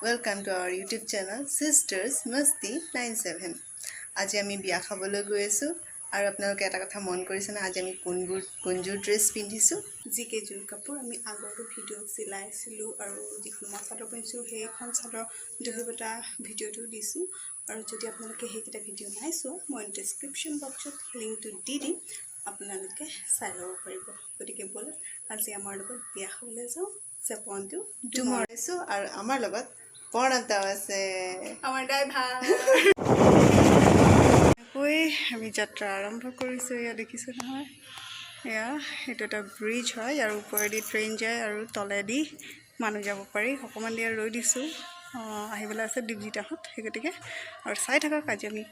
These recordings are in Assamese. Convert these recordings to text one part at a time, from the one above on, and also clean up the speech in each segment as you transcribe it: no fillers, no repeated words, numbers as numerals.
Welcome to our YouTube channel Sisters Masti 97. আজি আমি বিয়া খাবলৈ গৈ আছো আৰু আপোনালোকে এটা কথা মন কৰিছে না আজি আমি কোনজোৰ ড্ৰেছ পিন্ধিছো যিকেইযোৰ কাপোৰ আমি আগৰ ভিডিঅ' চিলাইছিলোঁ আৰু যিখন মই চাদৰ পিন্ধিছোঁ সেইখন চাদৰ দহি বটা ভিডিঅ'টো দিছোঁ আৰু যদি আপোনালোকে সেইকেইটা ভিডিঅ' নাই চোৱা মই ডেছক্ৰিপশ্যন বক্সত লিংকটো দি দিম আপোনালোকে চাই ল'ব পাৰিব গতিকে ব'লক আজি আমাৰ লগত বিয়া খাবলৈ যাওঁ চেপনটো ডুমৰাইছো আৰু আমাৰ লগত প্ৰণৱদাও আছে আমাৰ ড্ৰাইভাৰ আমি যাত্ৰা আৰম্ভ কৰিছোঁ এয়া দেখিছোঁ নহয় এয়া এইটো এটা ব্ৰিজ হয় আৰু ওপৰেদি ট্ৰেইন যায় আৰু তলেদি মানুহ যাব পাৰি অকণমান দেৰি ৰৈ দিছোঁ আহিবলৈ আছে দীপজিতাহঁত সেই গতিকে আৰু চাই থাকক আজি আমি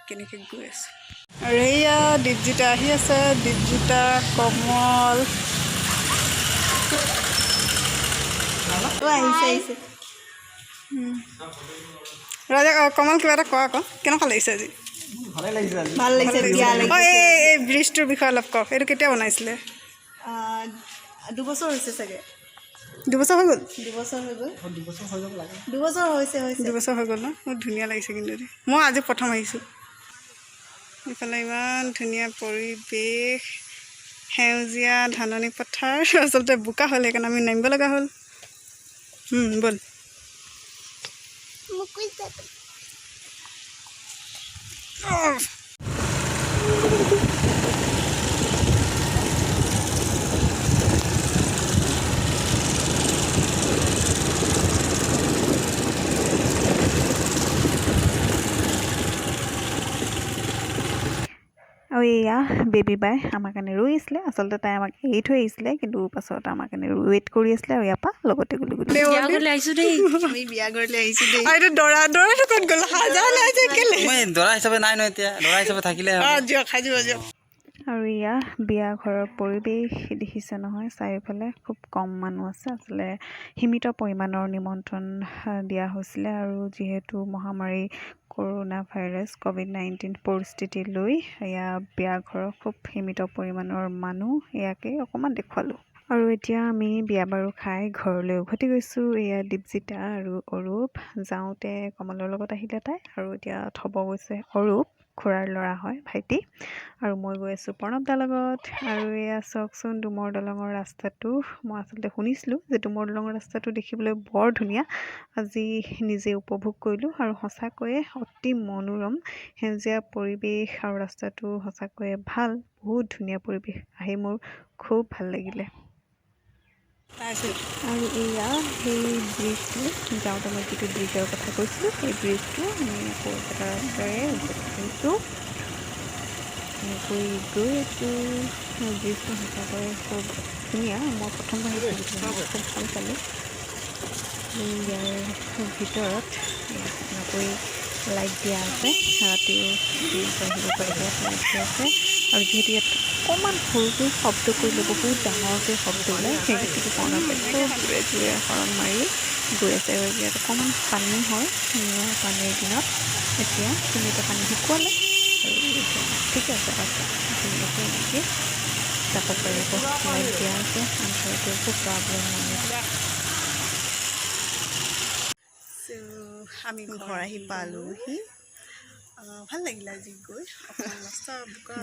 কেনেকৈ গৈ আছোঁ আৰু এয়া দীপজিতা আহি আছে দীপজিতা কমল আহিছে ৰাজা কমল কিবা এটা কোৱা আকৌ কেনেকুৱা লাগিছে আজি ভাল লাগিছে বিয়া লাগিছে এই ব্ৰিজটোৰ বিষয়ে অলপ কওক এইটো কেতিয়া বনাইছিলে 2 বছৰ হৈছে চাগে 2 বছৰ হৈ গ'ল 2 বছৰ হৈ গ'ল 2 বছৰ হৈছে 2 বছৰ হৈ গ'ল ন বহুত ধুনীয়া লাগিছে কিন্তু মই আজি প্ৰথম আহিছোঁ এইফালে ইমান ধুনীয়া পৰিৱেশ সেউজীয়া ধাননি পথাৰ আচলতে বোকা হ'ল সেইকাৰণে আমি নামিব লগা হ'ল ব'ল আৰু এয়া বেবী বাই আমাৰ কাৰণে ৰৈ আছিলে আচলতে তাই আমাক এৰি থৈ আহিছিলে কিন্তু পাছত আমাৰ কাৰণে ৱেইট কৰি আছিলে আৰু ইয়াৰ পৰা লগতে গ'লো বিয়া ঘৰলৈ আহিছোঁ দেই আমি বিয়া ঘৰলৈ আহিছোঁ দেই আৰু এইটো দৰাটো ক'ত গ'ল দৰা হিচাপে নাই ন এতিয়া দৰা হিচাপে থাকিলে আৰু এয়া বিয়া ঘৰৰ পৰিৱেশ দেখিছে নহয় চাৰিওফালে খুব কম মানুহ আছে আচলতে সীমিত পৰিমাণৰ নিমন্ত্ৰণ দিয়া হৈছিলে আৰু যিহেতু মহামাৰী কৰোণা ভাইৰাছ COVID-19 পৰিস্থিতি লৈ এয়া বিয়া ঘৰৰ খুব সীমিত পৰিমাণৰ মানুহ ইয়াকে অকণমান দেখুৱালোঁ আৰু এতিয়া আমি বিয়া বাৰু খাই ঘৰলৈ উভতি গৈছোঁ এয়া দীপজিতা আৰু অৰূপ যাওঁতে কমলৰ লগত আহিলে তাই আৰু এতিয়া থ'ব গৈছে অৰূপ খুৰাৰ ল'ৰা হয় ভাইটি আৰু মই গৈ আছোঁ প্ৰণৱদাৰ লগত আৰু এয়া চাওকচোন ডুমৰ দলঙৰ ৰাস্তাটো মই আচলতে শুনিছিলোঁ যে ডুমৰ দলঙৰ ৰাস্তাটো দেখিবলৈ বৰ ধুনীয়া আজি নিজে উপভোগ কৰিলোঁ আৰু সঁচাকৈয়ে অতি মনোৰম সেউজীয়া পৰিৱেশ আৰু ৰাস্তাটো সঁচাকৈয়ে ভাল বহুত ধুনীয়া পৰিৱেশ আহি মোৰ খুব ভাল লাগিলে আৰু এয়া সেই ব্ৰিজটো যাওঁতে মই যিটো ব্ৰিজৰ কথা কৈছিলোঁ সেই ব্ৰিজটো আমি আকৌ এটা ৰাস্তাৰে উভতি গৈছোঁ এনেকৈ গৈ আছোঁ ব্ৰিজটো সঁচাকৈ খুব ধুনীয়া মই প্ৰথমবাৰ খুব ভাল পালোঁ ইয়াৰ ভিতৰত এনেকৈ লাইট দিয়া আছে ৰাতিও আহিব পাৰিব লাইট দিয়া আছে আৰু যিহেতু ইয়াত অকণমান সৰুকৈ শব্দ কৰিলে বহুত ডাঙৰকৈ শব্দ ওলায় সেই গতিকে প্ৰণৱে খুব জোৰে জোৰে হৰণ মাৰি গৈ আছে আৰু ইয়াত অকণমান পানী হয় পানীৰ দিনত এতিয়া ধুনীয়াকৈ পানী শুকুৱালে আৰু ঠিকে আছে ধুনীয়াকৈ এনেকৈ যাব পাৰিব লাইট দিয়া আছে আন্ধাৰটো একো প্ৰব্লেম নহয় আমি ঘৰ আহি পালোহি ভাল লাগিলে আজি গৈ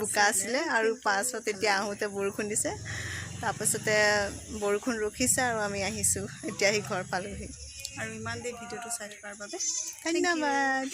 বোকা আছিলে আৰু পাছত এতিয়া আহোঁতে বৰষুণ দিছে তাৰপাছতে বৰষুণ ৰখিছে আৰু আমি আহিছোঁ এতিয়া আহি ঘৰ পালোহি আৰু ইমান দেৰি ভিডিঅ'টো চাই থকাৰ বাবে ধন্যবাদ